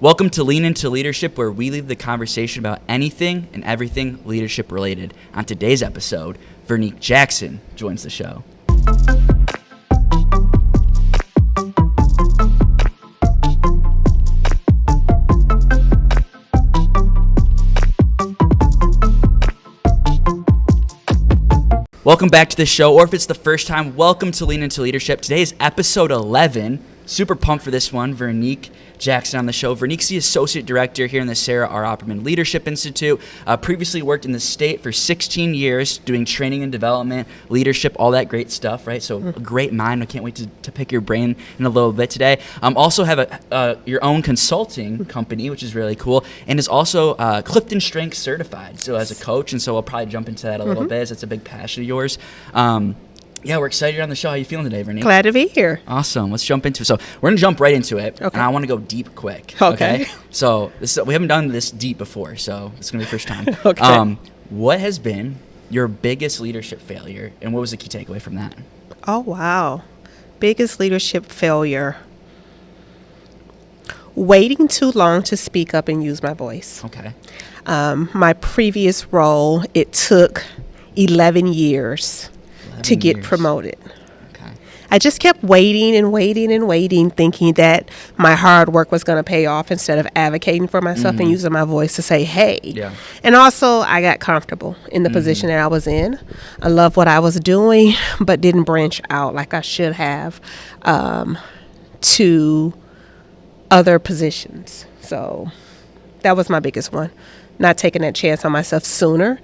Welcome to Lean Into Leadership, where we lead the conversation about anything and everything leadership related. On today's episode, Vernique Jackson joins the show. Welcome back to the show, or if it's the first time, welcome to Lean Into Leadership. Today is episode 11. Super pumped for this one. Vernique Jackson on the show. Vernique's the Associate Director here in the Sarah R. Opperman Leadership Institute. Previously worked in the state for 16 years doing training and development, leadership, all that great stuff, right? So a great mind. I can't wait to pick your brain in a little bit today. Also have your own consulting company, which is really cool, and is also CliftonStrengths certified, so as a coach, and so we'll probably jump into that a little bit, as it's a big passion of yours. Yeah, we're excited you're on the show. How you feeling today, Vernique? Glad to be here. Awesome. Let's jump into it. So we're going to jump right into it, Okay. and I want to go deep quick. Okay. So we haven't done this deep before, so it's going to be the first time. Okay. What has been your biggest leadership failure, and what was the key takeaway from that? Oh, wow. Biggest leadership failure. Waiting too long to speak up and use my voice. Okay. My previous role, it took 11 years to get promoted. Okay. I just kept waiting and waiting and waiting, thinking that my hard work was going to pay off instead of advocating for myself and using my voice to say, hey. Yeah. And also, I got comfortable in the position that I was in. I loved what I was doing, but didn't branch out like I should have to other positions. So that was my biggest one. Not taking that chance on myself sooner,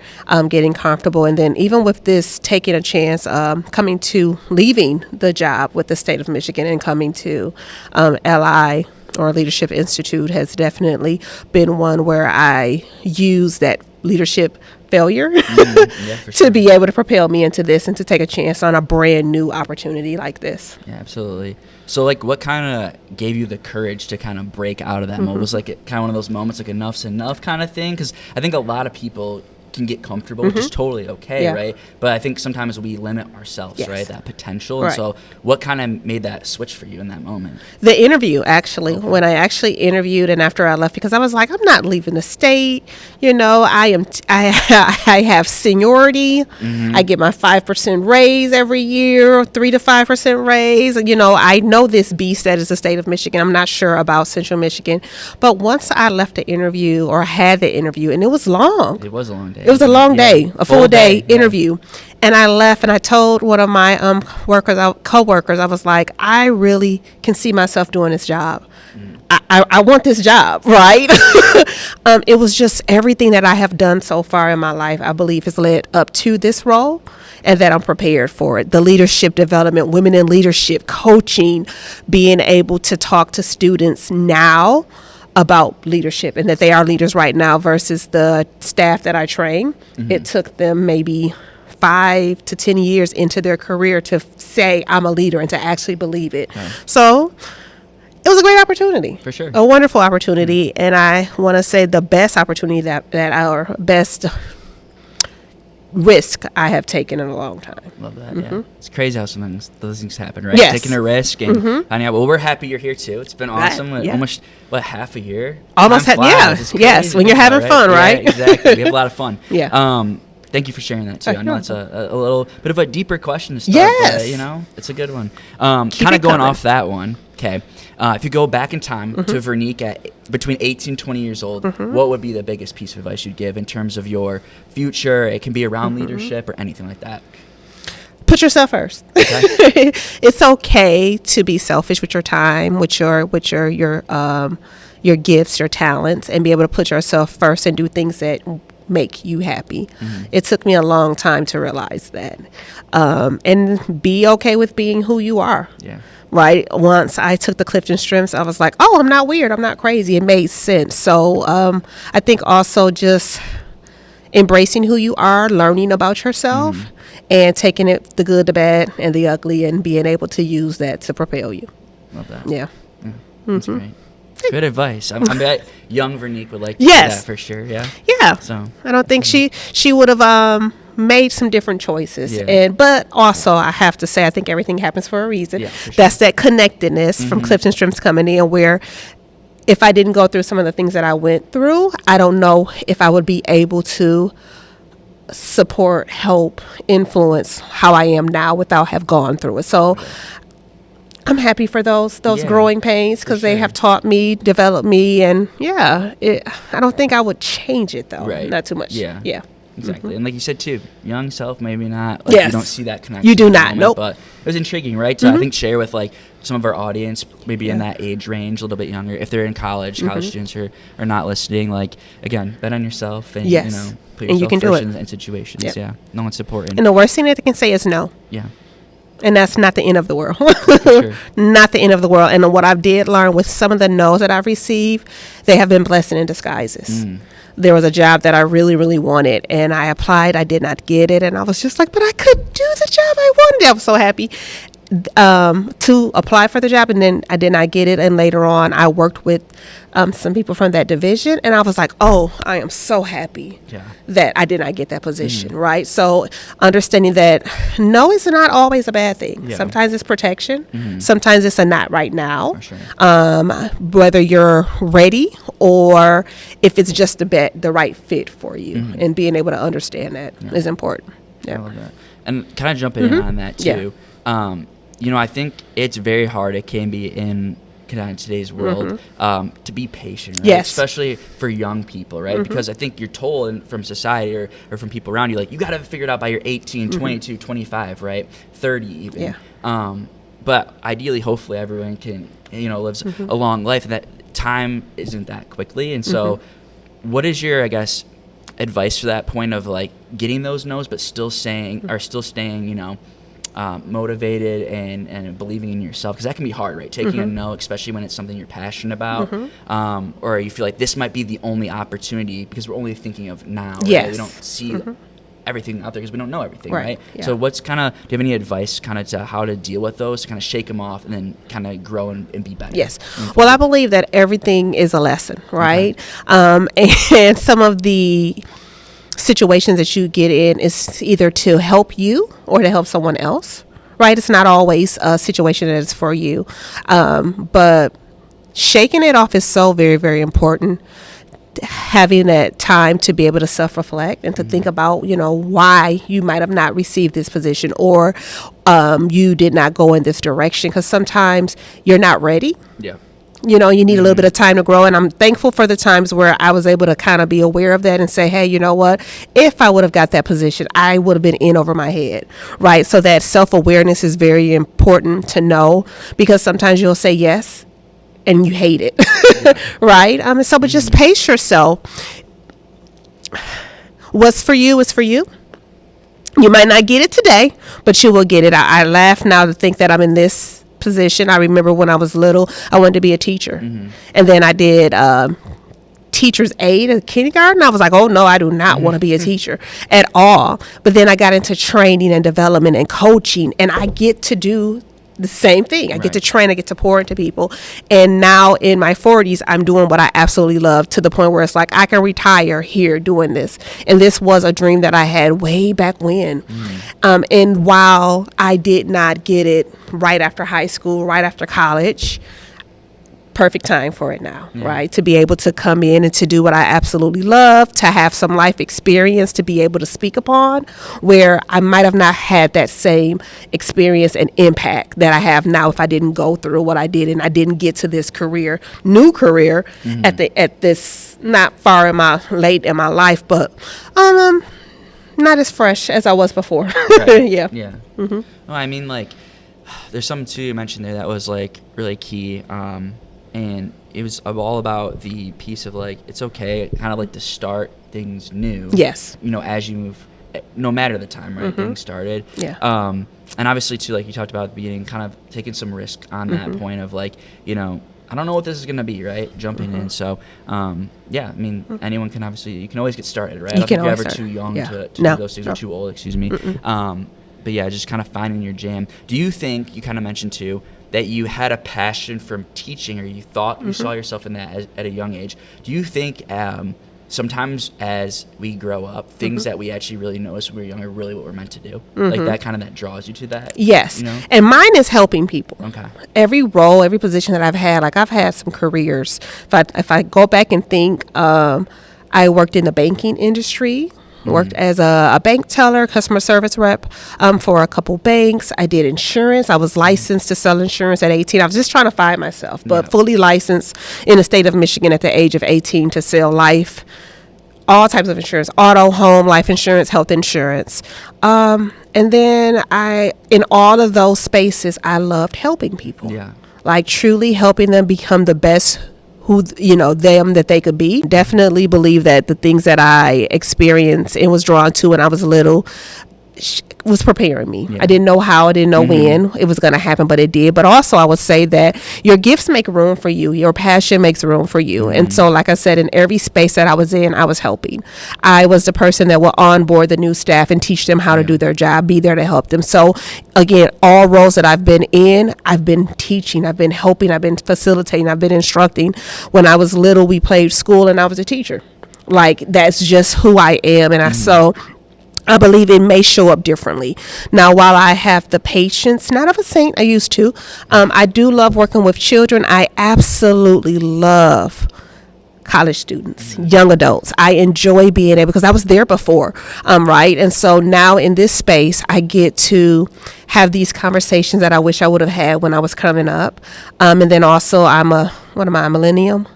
getting comfortable. And then even with this, taking a chance, leaving the job with the state of Michigan and coming to LI or Leadership Institute has definitely been one where I use that leadership failure to be able to propel me into this and to take a chance on a brand new opportunity like this. Yeah, absolutely. So, like, what kind of gave you the courage to kind of break out of that moment? Was like kind of one of those moments, like enough's enough kind of thing? Because I think a lot of people can get comfortable, which is totally okay, right? But I think sometimes we limit ourselves, right? That potential. And so what kind of made that switch for you in that moment? The interview, actually, when I actually interviewed and after I left, because I was like, I'm not leaving the state. You know, I have seniority. I get my 5% raise every year, 3 to 5% raise. You know, I know this beast that is the state of Michigan. I'm not sure about Central Michigan. But once I left the interview or had the interview, and it was long. It was a long day. It was a long day, a full day interview. And I left and I told one of my co-workers, I was like, I really can see myself doing this job. I want this job, right? It was just everything that I have done so far in my life, I believe, has led up to this role and that I'm prepared for it. The leadership development, women in leadership, coaching, being able to talk to students now about leadership and that they are leaders right now versus the staff that I train. It took them maybe 5 to 10 years into their career to say I'm a leader and to actually believe it. So it was a great opportunity. For sure. A wonderful opportunity. And I want to say the best opportunity that our best risk I have taken in a long time. Love that. Yeah, it's crazy how sometimes those things happen, right? Yes. Taking a risk and well, we're happy you're here too. It's been awesome. Almost half a year. Almost yes. When you're having fun, right? Yeah, exactly. We have a lot of fun. Yeah. Thank you for sharing that too. I know it's a little bit of a deeper question to start. Yes. But, you know, it's a good one. Kind of going off that one. Okay. If you go back in time to Vernique at between 18 and 20 years old, what would be the biggest piece of advice you'd give in terms of your future? It can be around leadership or anything like that. Put yourself first. Okay. It's okay to be selfish with your time, with your gifts, your talents, and be able to put yourself first and do things that make you happy. It took me a long time to realize that. And be okay with being who you are. Yeah. Right. Once I took the CliftonStrengths, I was like, oh, I'm not weird. I'm not crazy. It made sense. So I think also just embracing who you are, learning about yourself, and taking it, the good, the bad, and the ugly, and being able to use that to propel you. Love that. Yeah. That's great. Good advice. I bet young Vernique would like to do that for sure. Yeah. Yeah. So I don't think she would have made some different choices. But also I have to say, I think everything happens for a reason. Yeah, for sure. That's that connectedness from CliftonStrengths coming in where if I didn't go through some of the things that I went through, I don't know if I would be able to support, help, influence how I am now without have gone through it. So I'm happy for those growing pains, because they have taught me, developed me, and I don't think I would change it though. Right. Not too much. Yeah. Yeah. Exactly. And like you said too, young self, maybe not. Yes. You don't see that connection. You do at the not. moment, Nope. But it was intriguing, right? So I think share with like some of our audience, maybe in that age range, a little bit younger, if they're in college students are not listening, like, again, bet on yourself and, put And you yourself can do first it. in situations. Yep. Yeah. No one's important. And the worst thing that they can say is no. Yeah. And that's not the end of the world. Sure. Not the end of the world. And what I did learn with some of the no's that I've received, they have been blessing in disguises. There was a job that I really, really wanted, and I applied. I did not get it, and I was just like, but I could do the job I wanted. I was so happy to apply for the job, and then I did not get it. And later on, I worked with some people from that division, and I was like, oh, I am so happy that I did not get that position, right? So understanding that no is not always a bad thing. Yeah. Sometimes it's protection. Sometimes it's a not right now. For sure. Whether you're ready or if it's just the right fit for you, and being able to understand that is important. I love that. And kind of jumping in on that too. I think it's very hard. It can be in kind of today's world to be patient, right? Yes. Especially for young people, right? Because I think you're told from society or from people around you, like, you got to figure it out by your 18, 22, 25, right? 30 even. Yeah. But ideally, hopefully, everyone can, lives a long life, and that time isn't that quickly. And so what is your, I guess, advice for that point of like getting those no's, but still staying, motivated and believing in yourself? Because that can be hard, right? Taking a no, especially when it's something you're passionate about, or you feel like this might be the only opportunity because we're only thinking of now. Right? Yes. We don't see everything out there because we don't know everything, Right. right? Yeah. So do you have any advice kind of to how to deal with those, to kind of shake them off and then kind of grow and be better? Yes. Well, I believe that everything is a lesson, right? And some of the situations that you get in is either to help you or to help someone else, right? It's not always a situation that is for you. But shaking it off is so very, very important. Having that time to be able to self-reflect and to think about, why you might have not received this position, or you did not go in this direction, because sometimes you're not ready. Yeah. You need a little bit of time to grow. And I'm thankful for the times where I was able to kind of be aware of that and say, hey, you know what? If I would have got that position, I would have been in over my head, right? So that self-awareness is very important to know, because sometimes you'll say yes and you hate it, right? But just pace yourself. What's for you is for you. You might not get it today, but you will get it. I laugh now to think that I'm in this position. I remember when I was little, I wanted to be a teacher. And then I did teacher's aide at kindergarten. I was like, oh no, I do not want to be a teacher at all. But then I got into training and development and coaching, and I get to do the same thing. I get to train, I get to pour into people. And now in my 40s, I'm doing what I absolutely love, to the point where it's like I can retire here doing this. And this was a dream that I had way back when. And while I did not get it right after high school, right after college, perfect time for it now, right? To be able to come in and to do what I absolutely love, to have some life experience to be able to speak upon, where I might have not had that same experience and impact that I have now if I didn't go through what I did and I didn't get to this new career at this not far late in my life, but not as fresh as I was before. Yeah. No, I mean, like, there's something too you mentioned there that was like really key. And it was all about the piece of like, it's okay, kind of like to start things new. Yes. As you move, no matter the time, right? Getting started. Yeah. And obviously too, like you talked about at the beginning, kind of taking some risk on that point of like, I don't know what this is going to be, right? Jumping in. So, anyone can you can always get started, right? I don't think you're ever too young to do those things, or too old, excuse me. But yeah, just kind of finding your jam. Do you think, you kind of mentioned too, that you had a passion from teaching, or you thought you saw yourself in that at a young age? Do you think sometimes as we grow up, things that we actually really notice when we're young are really what we're meant to do. Like that kind of that draws you to that. Yes. You know? And mine is helping people. Okay. Every role, every position that I've had, like I've had some careers. If I go back and think, I worked in the banking industry. Worked as a bank teller, customer service rep for a couple banks. I did insurance. I was licensed to sell insurance at 18. I was just trying to find myself, but fully licensed in the state of Michigan at the age of 18 to sell life, all types of insurance, auto, home, life insurance, health insurance. And then in all of those spaces, I loved helping people. Yeah. Like truly helping them become the best them that they could be. Definitely believe that the things that I experienced and was drawn to when I was little was preparing me. I didn't know how, I didn't know when it was going to happen, but it did. But also I would say that your gifts make room for you. Your passion makes room for you. And so, like I said, in every space that I was in, I was helping. I was the person that would onboard the new staff and teach them how to do their job, be there to help them. So again, all roles that I've been in, I've been teaching, I've been helping, I've been facilitating, I've been instructing. When I was little, we played school and I was a teacher. Like that's just who I am. And I believe it may show up differently. Now, while I have the patience, not of a saint, I used to, I do love working with children. I absolutely love college students, young adults. I enjoy being able, because I was there before, right? And so now in this space, I get to have these conversations that I wish I would have had when I was coming up. And then also a millennium?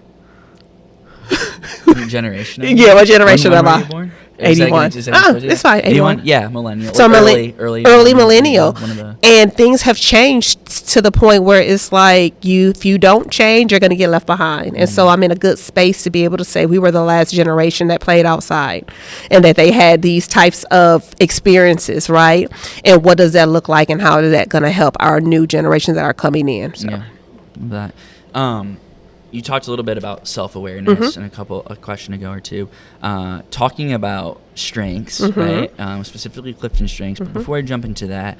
Generation? Yeah, what generation am I? Were you born? 81. It's fine. 81? Yeah, millennial. So early millennial. And things have changed to the point where it's like if you don't change, you're going to get left behind. And so I'm in a good space to be able to say we were the last generation that played outside and that they had these types of experiences, right? And what does that look like and how is that going to help our new generations that are coming in? So. Yeah, that. You talked a little bit about self-awareness and a question ago or two, talking about strengths, right? Specifically Clifton Strengths. But before I jump into that,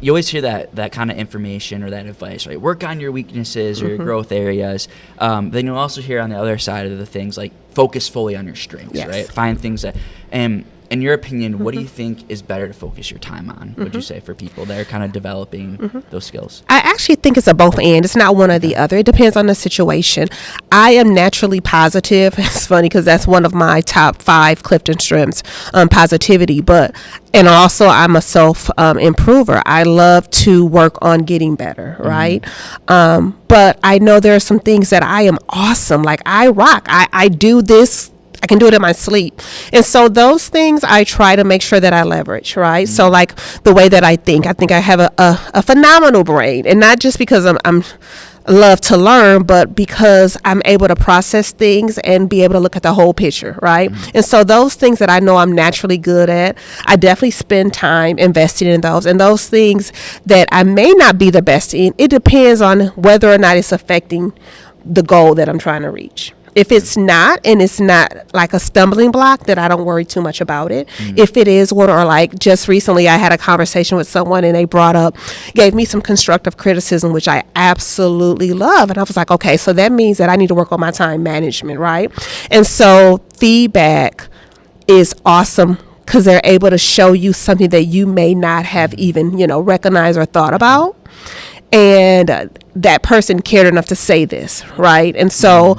you always hear that kind of information or that advice, right? Work on your weaknesses or your growth areas. Then you'll also hear on the other side of the things like focus fully on your strengths, right? Find things that, in your opinion, what do you think is better to focus your time on, would you say, for people that are kind of developing those skills? I actually think it's a both and. It's not one or the other. It depends on the situation. I am naturally positive. It's funny because that's one of my top 5 CliftonStrengths, positivity. And also I'm a self-improver. I love to work on getting better, right? But I know there are some things that I am awesome. Like I rock. I do this. I can do it in my sleep. And so those things I try to make sure that I leverage, right? So like the way that I think I have a phenomenal brain, and not just because I'm love to learn, but because I'm able to process things and be able to look at the whole picture, right? And so those things that I know I'm naturally good at, I definitely spend time investing in those. And those things that I may not be the best in, it depends on whether or not it's affecting the goal that I'm trying to reach. If it's not, and it's not like a stumbling block, then I don't worry too much about it. If it is one, or like just recently I had a conversation with someone and they gave me some constructive criticism, which I absolutely love. And I was like, okay, so that means that I need to work on my time management, right? And so feedback is awesome because they're able to show you something that you may not have even, recognized or thought about. And that person cared enough to say this, right? And so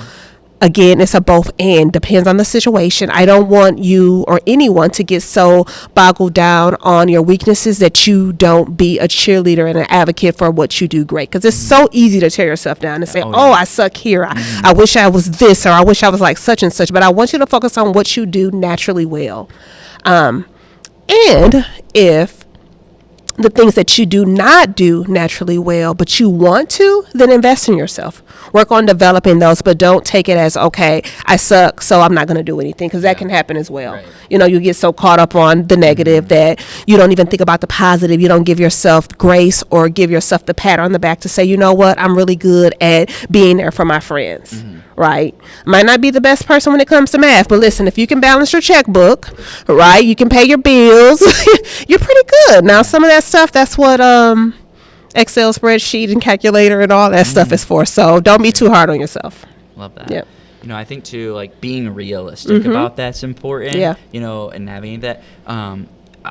again, it's a both and, depends on the situation. I don't want you or anyone to get so boggled down on your weaknesses that you don't be a cheerleader and an advocate for what you do great. Because it's so easy to tear yourself down and say, I suck here. I wish I was this, or I wish I was like such and such. But I want you to focus on what you do naturally well. And if the things that you do not do naturally well, but you want to, then invest in yourself. Work on developing those, but don't take it as, okay, I suck, so I'm not going to do anything, because that can happen as well. Right. You get so caught up on the negative that you don't even think about the positive. You don't give yourself grace or give yourself the pat on the back to say, you know what, I'm really good at being there for my friends. Right? Might not be the best person when it comes to math, but listen, if you can balance your checkbook, right, you can pay your bills, you're pretty good. Now, some of that stuff, that's what Excel spreadsheet and calculator and all that stuff is for. So don't be too hard on yourself. Love that. Yep. I think too, like being realistic about that's important. Yeah. And navigating that.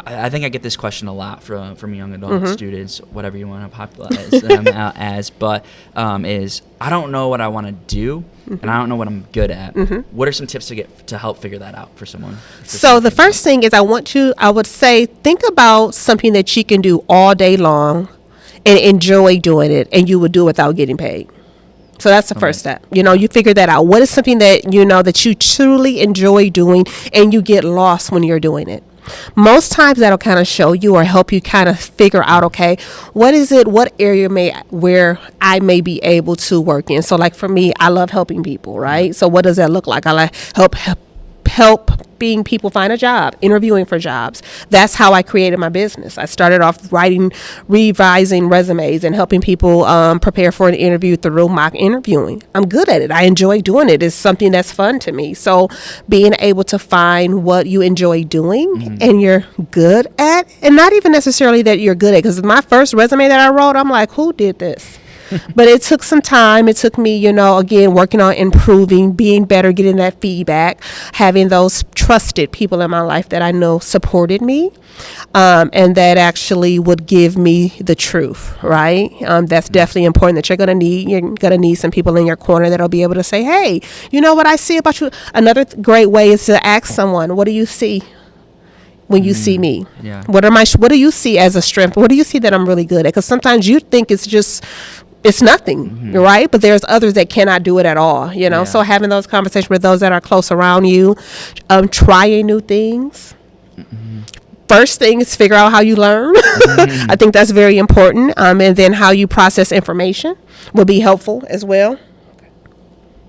I think I get this question a lot from young adult students, whatever you want to popularize them as, but is I don't know what I want to do, and I don't know what I'm good at. What are some tips to help figure that out for someone? So the first thing is I would say, think about something that you can do all day long and enjoy doing it, and you would do it without getting paid. So that's the first step. You figure that out. What is something that that you truly enjoy doing and you get lost when you're doing it? Most times that'll kind of show you or help you kind of figure out, okay, what area where I may be able to work in. So like for me, I love helping people, right? So what does that look like? I like helping people find a job, interviewing for jobs. That's how I created my business. I started off revising resumes and helping people prepare for an interview through mock interviewing. I'm good at it. I enjoy doing it. It's something that's fun to me. So being able to find what you enjoy doing and you're good at, and not even necessarily that you're good at, because my first resume that I wrote, I'm like, who did this? But it took some time. It took me, again, working on improving, being better, getting that feedback, having those trusted people in my life that I know supported me, and that actually would give me the truth, right? That's definitely important that you're going to need. You're going to need some people in your corner that'll be able to say, hey, you know what I see about you? Another great way is to ask someone, what do you see when you see me? Yeah. What do you see as a strength? What do you see that I'm really good at? Because sometimes you think it's nothing, right? But there's others that cannot do it at all, Yeah. So having those conversations with those that are close around you, trying new things. First thing is figure out how you learn. I think that's very important. And then how you process information will be helpful as well.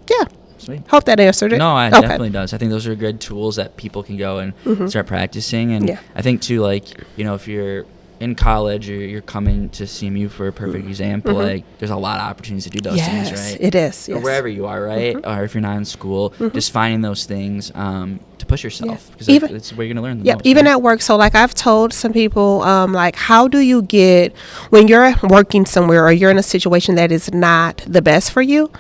Yeah. Sweet. Hope that answered it. No, it definitely does. I think those are good tools that people can go and start practicing. And I think too, like, if you're in college or you're coming to CMU for a perfect example, like there's a lot of opportunities to do those things, right? It is. Or wherever you are, right? Or if you're not in school, just finding those things to push yourself, because that's where you're going to learn the most. Even at work. So like I've told some people, like, how do you get, when you're working somewhere or you're in a situation that is not the best for you,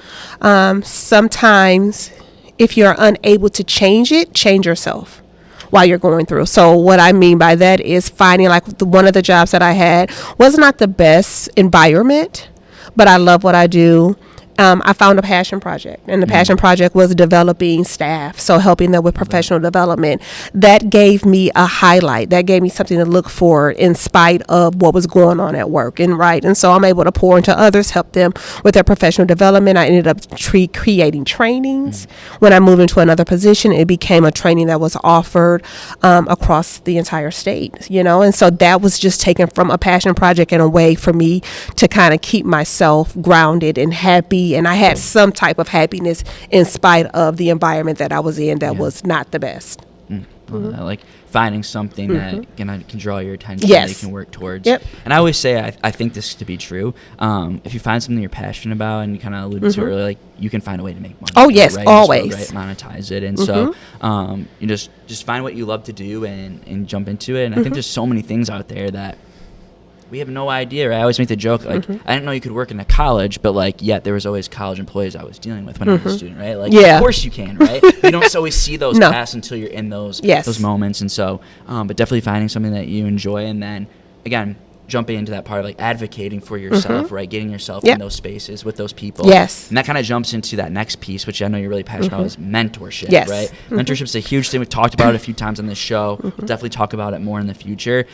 sometimes if you're unable to change yourself while you're going through. So what I mean by that is finding, like, one of the jobs that I had was not the best environment, but I love what I do. I found a passion project, and the passion project was developing staff, so helping them with professional development. That gave me a highlight. That gave me something to look for in spite of what was going on at work, and so I'm able to pour into others, help them with their professional development. I ended up creating trainings. When I moved into another position, it became a training that was offered across the entire state, and so that was just taken from a passion project and a way for me to kind of keep myself grounded and happy. And I had some type of happiness in spite of the environment that I was in that was not the best. Like finding something that can draw your attention, that you can work towards. And I always say, I think this to be true. If you find something you're passionate about, and you kind of alluded to it earlier, like, you can find a way to make money. Oh, yes, right? always. Monetize it. And so you just find what you love to do and jump into it. And I think there's so many things out there that we have no idea, right? I always make the joke, like, I didn't know you could work in a college, but, like, yet there was always college employees I was dealing with when I was a student, right? Like, of course you can, right? You don't always see those paths until you're in those moments. And so, but definitely finding something that you enjoy, and then, again, jumping into that part of, like, advocating for yourself, right? Getting yourself in those spaces with those people. Yes. And that kind of jumps into that next piece, which I know you're really passionate about, is mentorship, right? Mentorship's a huge thing. We've talked about it a few times on this show. We'll definitely talk about it more in the future.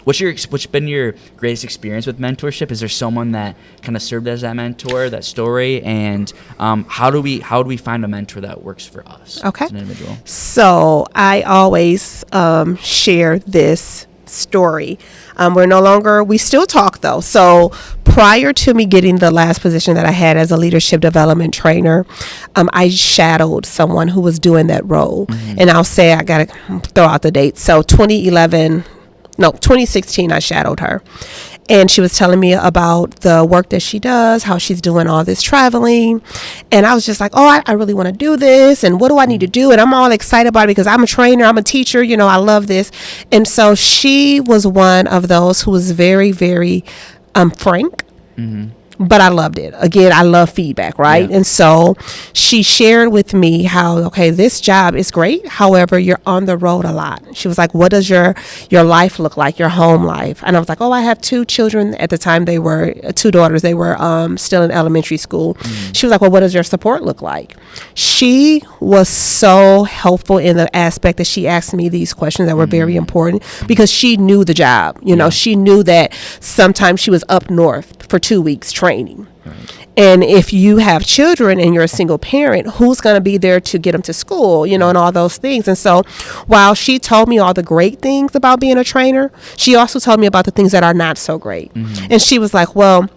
What's been your greatest experience with mentorship? Is there someone that kind of served as that mentor, that story? And how do we find a mentor that works for us as an individual? So I always share this story. We still talk though. So prior to me getting the last position that I had as a leadership development trainer, I shadowed someone who was doing that role. And I'll say, I got to throw out the date. So 2016, I shadowed her. And she was telling me about the work that she does, how she's doing all this traveling. And I was just like, I really want to do this. And what do I need to do? And I'm all excited about it because I'm a trainer, I'm a teacher, I love this. And so she was one of those who was very, very frank but I loved it. Again, I love feedback, right? Yeah. And so she shared with me how, okay, this job is great. However, you're on the road a lot. She was like, what does your life look like, your home life? And I was like, oh, I have 2 children. At the time, they were 2 daughters. They were still in elementary school. She was like, well, what does your support look like? She was so helpful in the aspect that she asked me these questions that were very important, because she knew the job. You know, she knew that sometimes she was up north for 2 weeks training. Right. And if you have children and you're a single parent, who's going to be there to get them to school, you know, and all those things. And so while she told me all the great things about being a trainer, she also told me about the things that are not so great. And she was like, well,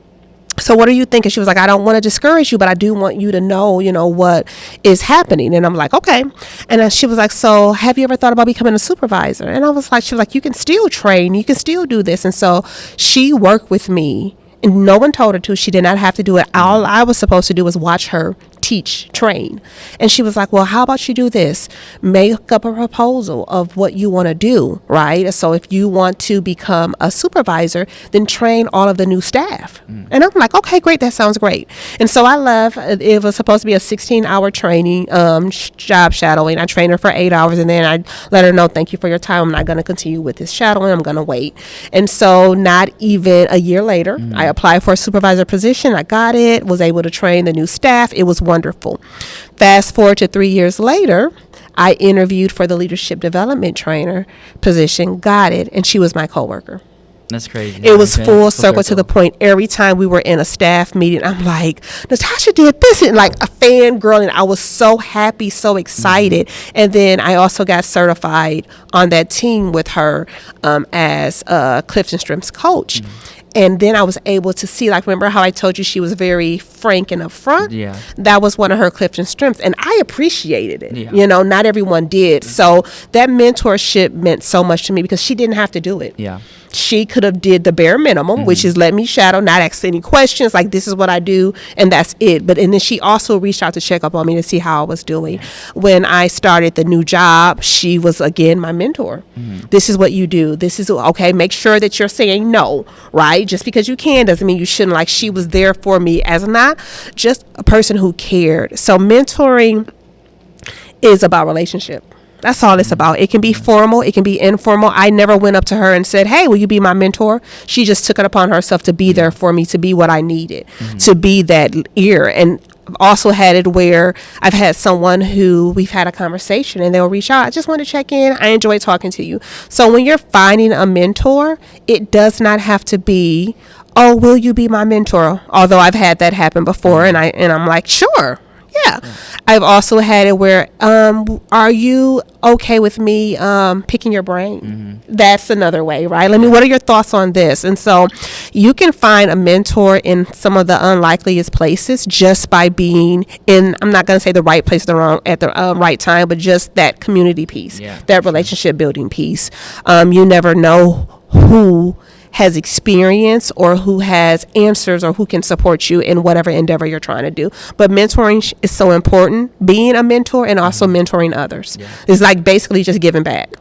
so what are you thinking? She was like, I don't want to discourage you, but I do want you to know, you know, what is happening. And I'm like, okay. And then she was like, so have you ever thought about becoming a supervisor? And I was like, she was like, you can still train, you can still do this. And so she worked with me. And no one told her to. She did not have to do it. All I was supposed to do was watch her teach, train. And she was like, well, how about you do this? Make up a proposal of what you want to do, right? So if you want to become a supervisor, then train all of the new staff. And I'm like, okay, great. That sounds great. And so I left. It was supposed to be a 16-hour training, job shadowing. I trained her for 8 hours, and then I let her know, thank you for your time. I'm not going to continue with this shadowing. I'm going to wait. And so not even a year later, I applied for a supervisor position. I got it, was able to train the new staff. It was wonderful. Fast forward to 3 years later, I interviewed for the leadership development trainer position, got it, and she was my coworker. That's crazy. It was full circle to the point. Every time we were in a staff meeting, I'm like, Natasha did this, and like a fangirl, and I was so happy, so excited. And then I also got certified on that team with her as a CliftonStrengths coach. And then I was able to see, like, remember how I told you she was very frank and upfront? Yeah. That was one of her CliftonStrengths, and I appreciated it. Yeah. You know, not everyone did. So that mentorship meant so much to me because she didn't have to do it. Yeah. She could have did the bare minimum, which is let me shadow, not ask any questions, like this is what I do, and that's it. And then she also reached out to check up on me to see how I was doing. When I started the new job, she was, again, my mentor. This is what you do. This is, okay, make sure that you're saying no, right? Just because you can doesn't mean you shouldn't. Like, she was there for me as not just a person who cared. So mentoring is about relationship. That's all it's about. It can be formal. It can be informal. I never went up to her and said, hey, will you be my mentor? She just took it upon herself to be there for me, to be what I needed, to be that ear. And I've also had it where I've had someone who we've had a conversation and they'll reach out. I just want to check in. I enjoy talking to you. So when you're finding a mentor, it does not have to be, oh, will you be my mentor? Although I've had that happen before, and I'm like, sure. Yeah. I've also had it where, are you okay with me picking your brain? That's another way, right? What are your thoughts on this? And so you can find a mentor in some of the unlikeliest places just by being in, I'm not going to say the right place at the right time, but just that community piece, that relationship building piece. You never know who has experience or who has answers or who can support you in whatever endeavor you're trying to do. But mentoring is so important, being a mentor and also mentoring others. It's like basically just giving back.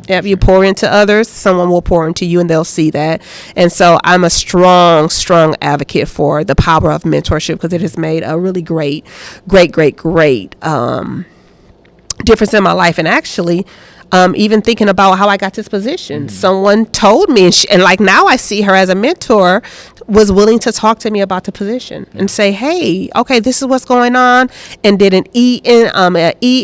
If you pour into others, someone will pour into you, and they'll see that. And so I'm a strong advocate for the power of mentorship, because it has made a really great difference in my life. And actually, even thinking about how I got this position, someone told me, and like now I see her as a mentor, was willing to talk to me about the position and say, hey, okay, this is what's going on, and did an E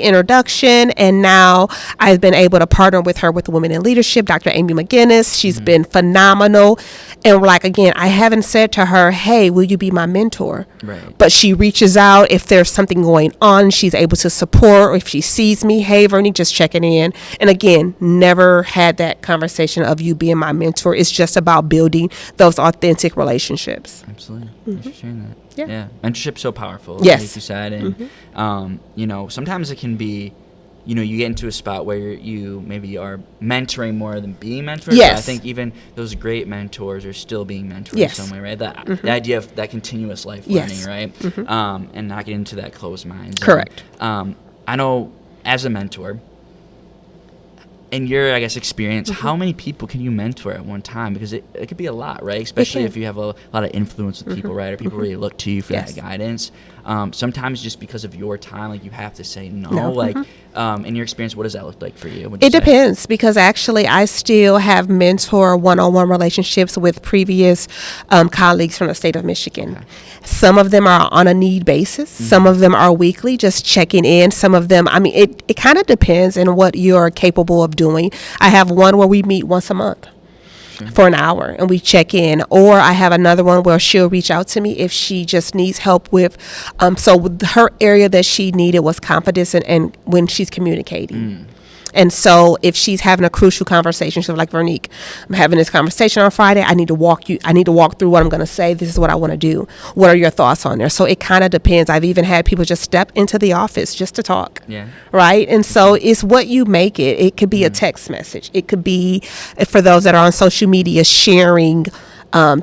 introduction. And now I've been able to partner with her with Women in Leadership, Dr. Amy McGinnis. She's been phenomenal. And like, again, I haven't said to her, hey, will you be my mentor? Right. But she reaches out if there's something going on. She's able to support, or if she sees me, hey, Vernique, just checking in. And again, never had that conversation of you being my mentor. It's just about building those authentic relationships. Absolutely. Thanks for sharing that. Yeah. Mentorship's so powerful. Yes. Like you said. And, you know, sometimes it can be, you know, you get into a spot where you maybe are mentoring more than being mentored. Yes. But I think even those great mentors are still being mentored in some way, right? The idea of that continuous life learning, right? And not getting into that closed mind. Correct. I know as a mentor, in your, I guess, experience, how many people can you mentor at one time? Because it could be a lot, right? Especially if you have a lot of influence with people, right? Or people really look to you for that guidance. Sometimes just because of your time, like, you have to say no. Like, in your experience, what does that look like for you? It depends, because actually I still have mentor one-on-one relationships with previous colleagues from the state of Michigan. Okay. Some of them are on a need basis. Some of them are weekly, just checking in. Some of them, I mean, it kind of depends on what you're capable of doing. I have one where we meet once a month for an hour and we check in, or I have another one where she'll reach out to me if she just needs help with so with her area that she needed was confidence and when she's communicating. And so if she's having a crucial conversation, she's like, Vernique, I'm having this conversation on Friday. I need to walk through what I'm going to say. This is what I want to do. What are your thoughts on there? So it kind of depends. I've even had people just step into the office just to talk. Yeah. Right. And so it's what you make it. It could be a text message. It could be, for those that are on social media, sharing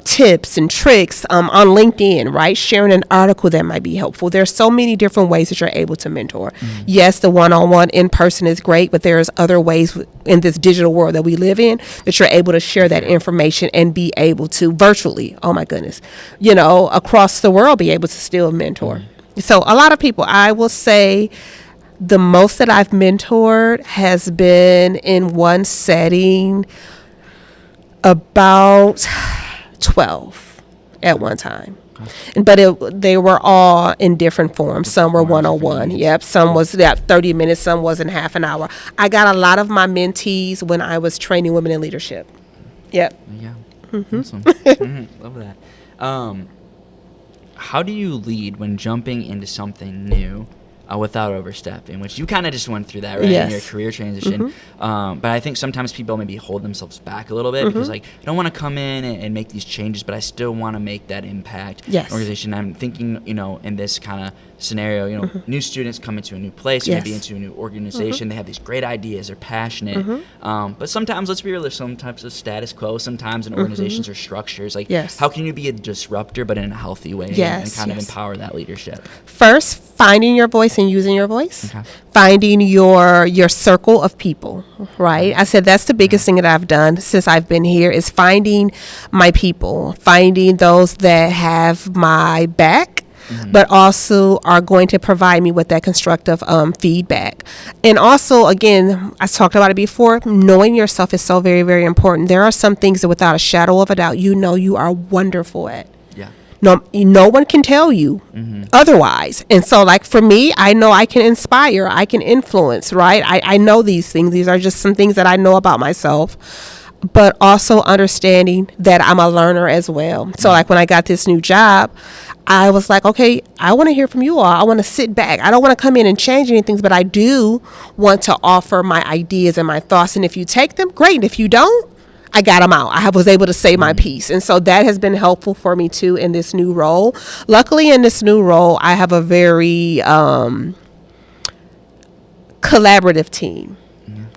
tips and tricks on LinkedIn, right? Sharing an article that might be helpful. There's so many different ways that you're able to mentor. Yes, the one-on-one in person is great, but there's other ways in this digital world that we live in that you're able to share that information and be able to virtually, oh my goodness, across the world, be able to still mentor. So a lot of people, I will say, the most that I've mentored has been in one setting about 12 at one time. But they were all in different forms. Some were one-on-one. Yep. Some was 30 minutes. Some was in half an hour. I got a lot of my mentees when I was training women in leadership. Yep. Yeah. Awesome. Love that. How do you lead when jumping into something new without overstepping, which you kind of just went through that, right, in your career transition. But I think sometimes people maybe hold themselves back a little bit because, like, I don't want to come in and make these changes, but I still want to make that impact in organization. I'm thinking, in this kind of scenario, new students come into a new place, maybe into a new organization. They have these great ideas, they're passionate. But sometimes, let's be real, there's some types of status quo, sometimes in organizations or structures. Like, how can you be a disruptor, but in a healthy way and kind of empower that leadership? First, finding your voice and using your voice. Finding your circle of people, right? I said that's the biggest thing that I've done since I've been here is finding my people, finding those that have my back, but also are going to provide me with that constructive feedback. And also, again, I talked about it before, knowing yourself is so very, very important. There are some things that without a shadow of a doubt, you are wonderful at. No one can tell you otherwise. And so, like, for me, I know I can inspire, I can influence, right? I know these things. These are just some things that I know about myself, but also understanding that I'm a learner as well. So, like, when I got this new job, I was like, okay, I want to hear from you all. I want to sit back. I don't want to come in and change anything, but I do want to offer my ideas and my thoughts. And if you take them, great. And if you don't, I got them out. I was able to say my piece. And so that has been helpful for me too in this new role. Luckily in this new role, I have a very collaborative team,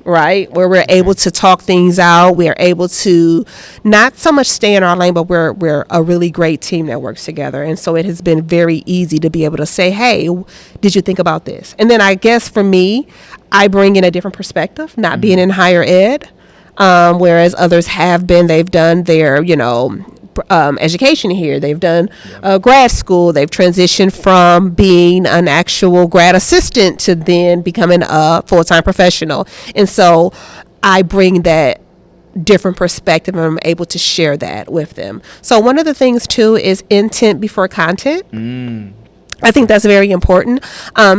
right? Where we're able to talk things out. We're able to not so much stay in our lane, but we're a really great team that works together. And so it has been very easy to be able to say, hey, did you think about this? And then I guess for me, I bring in a different perspective, not being in higher ed. Whereas others they've done their, education here. They've done grad school. They've transitioned from being an actual grad assistant to then becoming a full-time professional. And so I bring that different perspective and I'm able to share that with them. So one of the things too is intent before content. I think that's very important.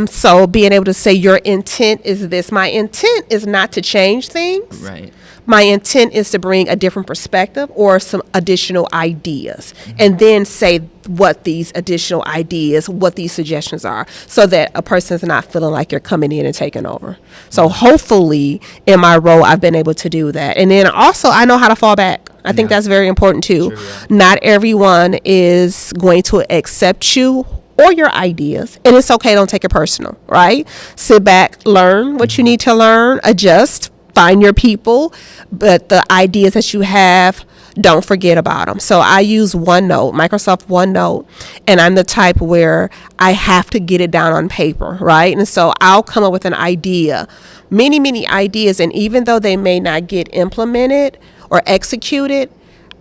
So being able to say your intent is this. My intent is not to change things. Right. My intent is to bring a different perspective or some additional ideas and then say what these additional ideas, what these suggestions are so that a person is not feeling like you're coming in and taking over. So hopefully in my role, I've been able to do that. And then also I know how to fall back. I think that's very important too. Not everyone is going to accept you or your ideas, and it's okay. Don't take it personal, right? Sit back, learn what you need to learn, adjust, find your people, but the ideas that you have, don't forget about them. So I use OneNote, Microsoft OneNote, and I'm the type where I have to get it down on paper, right? And so I'll come up with an idea many ideas. And even though they may not get implemented or executed,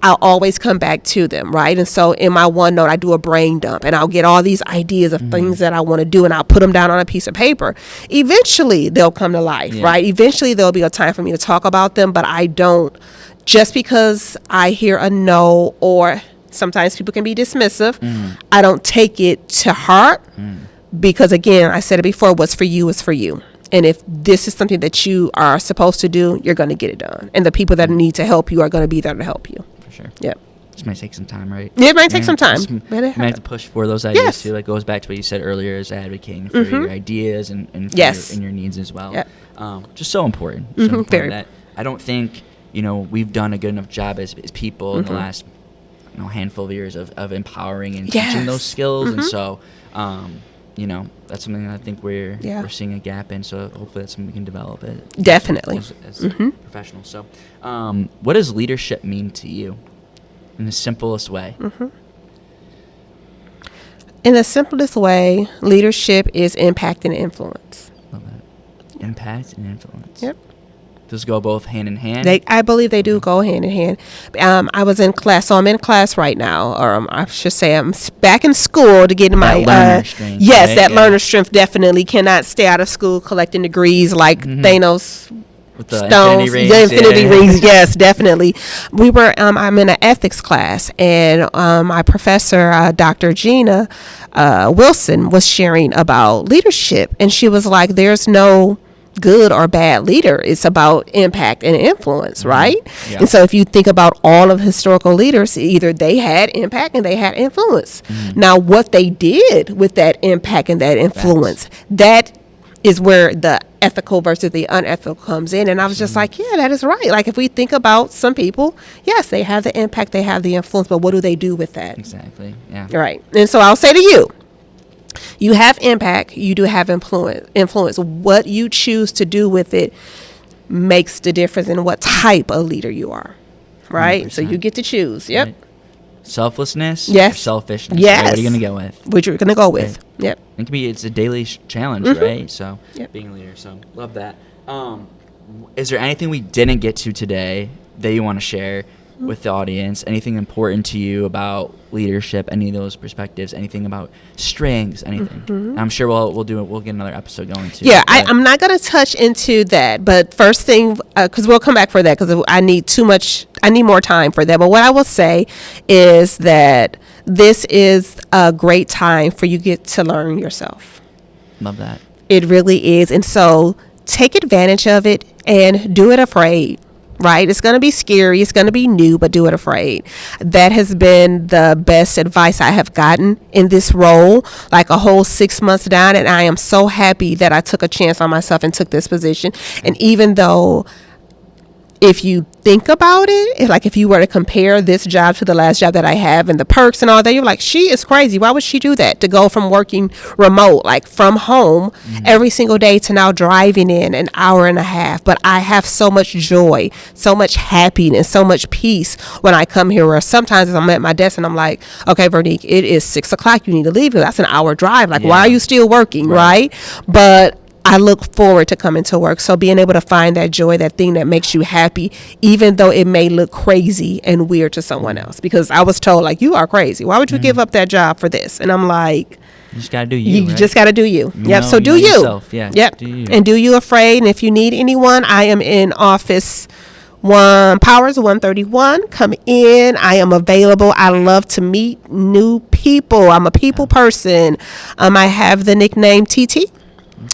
I'll always come back to them, right? And so in my OneNote, I do a brain dump, and I'll get all these ideas of things that I want to do, and I'll put them down on a piece of paper. Eventually, they'll come to life, right? Eventually, there'll be a time for me to talk about them, but I don't, just because I hear a no, or sometimes people can be dismissive, I don't take it to heart, because again, I said it before, what's for you is for you. And if this is something that you are supposed to do, you're going to get it done. And the people that need to help you are going to be there to help you. Sure. Yep. This might take some time, right? It might take some time. You might have to push for those ideas too. It goes back to what you said earlier, is advocating for your ideas and for your needs as well. Yep. Just so important. So important Very. that I don't think we've done a good enough job as people in the last handful of years of empowering and teaching those skills. And so that's something that I think we're seeing a gap in. So hopefully that's something we can develop definitely as professionals. So what does leadership mean to you in the simplest way? In the simplest way, leadership is impact and influence. Love that. Impact and influence. Yep. Those go both hand in hand? I believe they do go hand in hand. I was in class, so I'm in class right now, or I should say I'm back in school to get my learner strength. Yes, that learner strength definitely cannot stay out of school collecting degrees like Thanos. With the stones, infinity rings, yes, definitely. I'm in an ethics class, and my professor, Dr. Gina Wilson, was sharing about leadership, and she was like, "There's no good or bad leader. It's about impact and influence, right?" Yeah. And so if you think about all of historical leaders, either they had impact and they had influence. Now, what they did with that impact and that influence, that is where the ethical versus the unethical comes in. And I was just like, yeah, that is right. Like, if we think about some people, yes, they have the impact, they have the influence, but what do they do with that? Exactly. Yeah. Right. And so I'll say to you, you have impact, you do have influence. What you choose to do with it makes the difference in what type of leader you are. Right? 100%. So you get to choose. Yep. Right. Selflessness Yes. or selfishness? Yes. Right? What are you going to go with? What you're going to go with. Right. Yep. It's a daily challenge, right? So being a leader. So love that. Is there anything we didn't get to today that you want to share with the audience? Anything important to you about leadership? Any of those perspectives? Anything about strengths? Anything? I'm sure we'll do it. We'll get another episode going too. Yeah, I'm not going to touch into that, but first thing, because we'll come back for that, because I need more time for that. But what I will say is that this is a great time for you to get to learn yourself. Love that. It really is. And so take advantage of it and do it afraid. Right? It's going to be scary. It's going to be new, but do it afraid. That has been the best advice I have gotten in this role, like a whole 6 months down. And I am so happy that I took a chance on myself and took this position. And even though, if you think about it, like if you were to compare this job to the last job that I have and the perks and all that, you're like, she is crazy. Why would she do that? To go from working remote, like from home every single day, to now driving in an hour and a half. But I have so much joy, so much happiness, so much peace when I come here, where sometimes I'm at my desk and I'm like, okay, Vernique, it is 6 o'clock. You need to leave. That's an hour drive. Like, why are you still working? Right? But I look forward to coming to work. So being able to find that joy, that thing that makes you happy, even though it may look crazy and weird to someone else. Because I was told, like, you are crazy. Why would you give up that job for this? And I'm like, you just got to do you. You just got to do you. Yep. So do you. Yourself. Yeah. Yep. Do you. And do you afraid. And if you need anyone, I am in office Powers 131. Come in. I am available. I love to meet new people. I'm a people person. I have the nickname TT.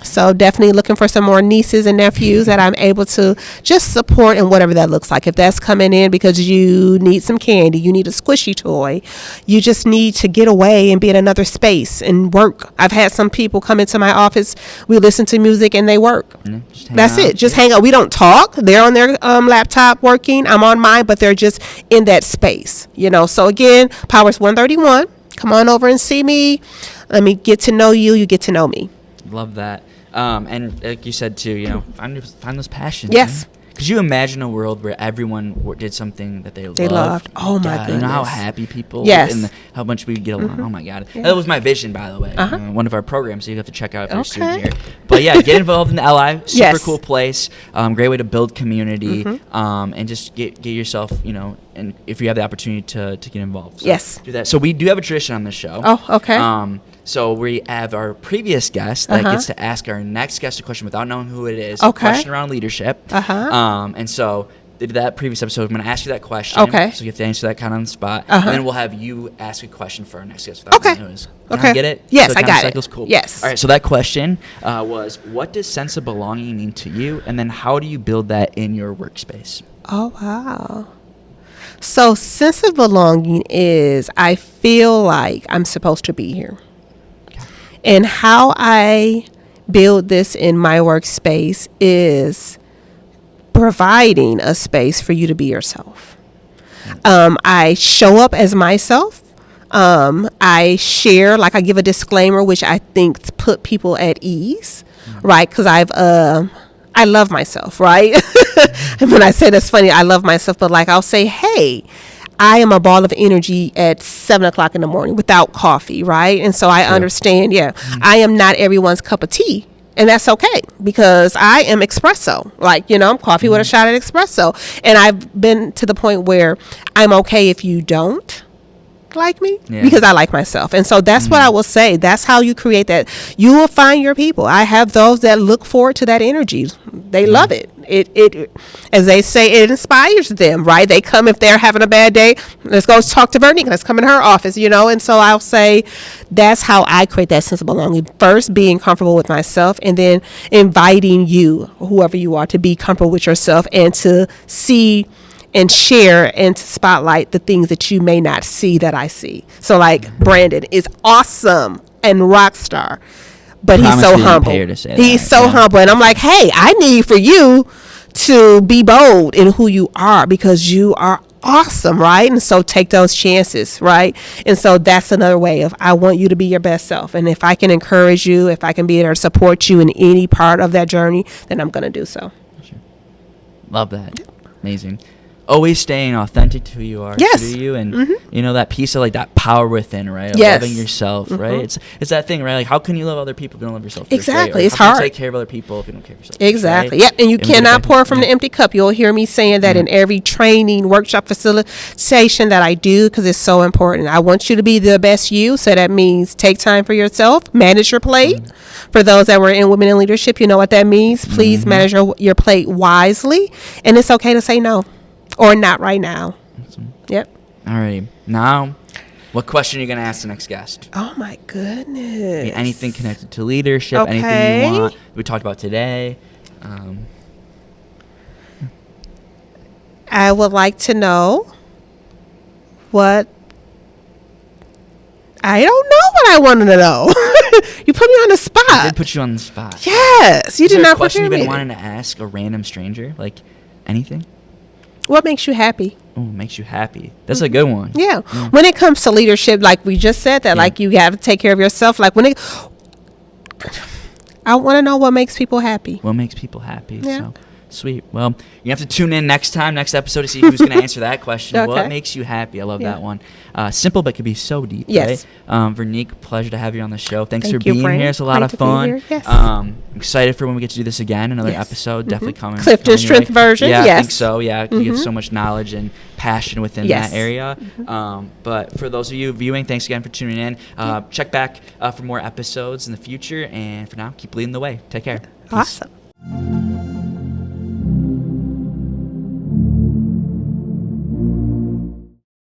So definitely looking for some more nieces and nephews that I'm able to just support in whatever that looks like. If that's coming in because you need some candy, you need a squishy toy, you just need to get away and be in another space and work. I've had some people come into my office, we listen to music and they work. That's it. Just hang out. We don't talk. They're on their laptop working. I'm on mine, but they're just in that space, So again, Powers 131. Come on over and see me. Let me get to know you. You get to know me. Love that. And like you said too, find those passions. Yes. Could you imagine a world where everyone did something that they loved? Oh my God, goodness! You know how happy people, Yes, and how much we would get along. Oh my God, Yeah. that was my vision, by the way. Uh-huh. One of our programs, so you have to check out if you're a student Okay. here. But yeah, get involved in the LI. Super Yes. cool place. Great way to build community, and just get yourself, and if you have the opportunity to get involved. So Yes. do that. So we do have a tradition on this show. Oh, okay. So we have our previous guest that Uh-huh. gets to ask our next guest a question without knowing who it is. Okay. A question around leadership. Uh-huh. And so did that previous episode. I'm going to ask you that question. Okay. So you have to answer that kind of on the spot. Uh-huh. And then we'll have you ask a question for our next guest. Without Okay. knowing who it is. Can Okay. I get it? Yes, So I kind of got it. cycles? Cool. Yes. All right. So that question was, what does sense of belonging mean to you? And then how do you build that in your workspace? Oh, wow. So sense of belonging is I feel like I'm supposed to be here. And how I build this in my workspace is providing a space for you to be yourself. I show up as myself. I share, like I give a disclaimer, which I think put people at ease, right? Because I love myself, right? And when I say that's funny, I love myself, but like I'll say, hey, I am a ball of energy at 7 o'clock in the morning without coffee, right? And so I understand, I am not everyone's cup of tea. And that's okay because I am espresso. Like, I'm coffee with a shot of espresso. And I've been to the point where I'm okay if you don't like me because I like myself. And so that's what I will say. That's how you create that. You will find your people. I have those that look forward to that energy. They love it. It, as they say, it inspires them, right? They come if they're having a bad day. Let's go talk to Vernique. Let's come in her office, And so I'll say that's how I create that sense of belonging. First, being comfortable with myself, and then inviting you, whoever you are, to be comfortable with yourself and to see and share and to spotlight the things that you may not see that I see. So like Brandon is awesome and rock star, but he's so humble. He's so humble. And I'm like, hey, I need for you to be bold in who you are because you are awesome, right? And so take those chances, right? And so that's another way of I want you to be your best self. And if I can encourage you, if I can be there to support you in any part of that journey, then I'm going to do so. Sure. Love that. Amazing. Always staying authentic to who you are, yes. to you, and that piece of like that power within, right? Of yes. loving yourself, right? It's that thing, right? Like, how can you love other people if you don't love yourself? Exactly, Right? it's how hard. Can you take care of other people if you don't care of yourself? Exactly. Right? Yep. And you cannot pour from the empty cup. You'll hear me saying that in every training, workshop, facilitation that I do because it's so important. I want you to be the best you. So that means take time for yourself, manage your plate. For those that were in Women in Leadership, you know what that means. Please manage your plate wisely, and it's okay to say no. Or not right now. Awesome. Yep. All right. Now, what question are you going to ask the next guest? Oh, my goodness. Anything connected to leadership, anything you want. We talked about today. I would like to know what... I don't know what I wanted to know. You put me on the spot. I did put you on the spot. Yes. You did not question prepare you've me. been wanting to ask a random stranger? Like, anything? What makes you happy? Oh, makes you happy. That's a good one. Yeah. When it comes to leadership, like we just said that, like you have to take care of yourself. Like I want to know what makes people happy. What makes people happy? Yeah. So sweet. Well, you have to tune in next episode to see who's going to answer that question. Okay. What makes you happy? I love that one. Simple, but could be so deep. Yes. Right? Vernique, pleasure to have you on the show. Thanks for Thank you, being Frank. here. It's a lot Great of to be fun. here. Yes. I'm excited for when we get to do this again. Another Yes. episode. Definitely coming. CliftonStrengths version. Yeah, yes. I think so. Yeah, you have so much knowledge and passion within Yes. that area. But for those of you viewing, thanks again for tuning in. Check back for more episodes in the future. And for now, keep leading the way. Take care. Peace. Awesome.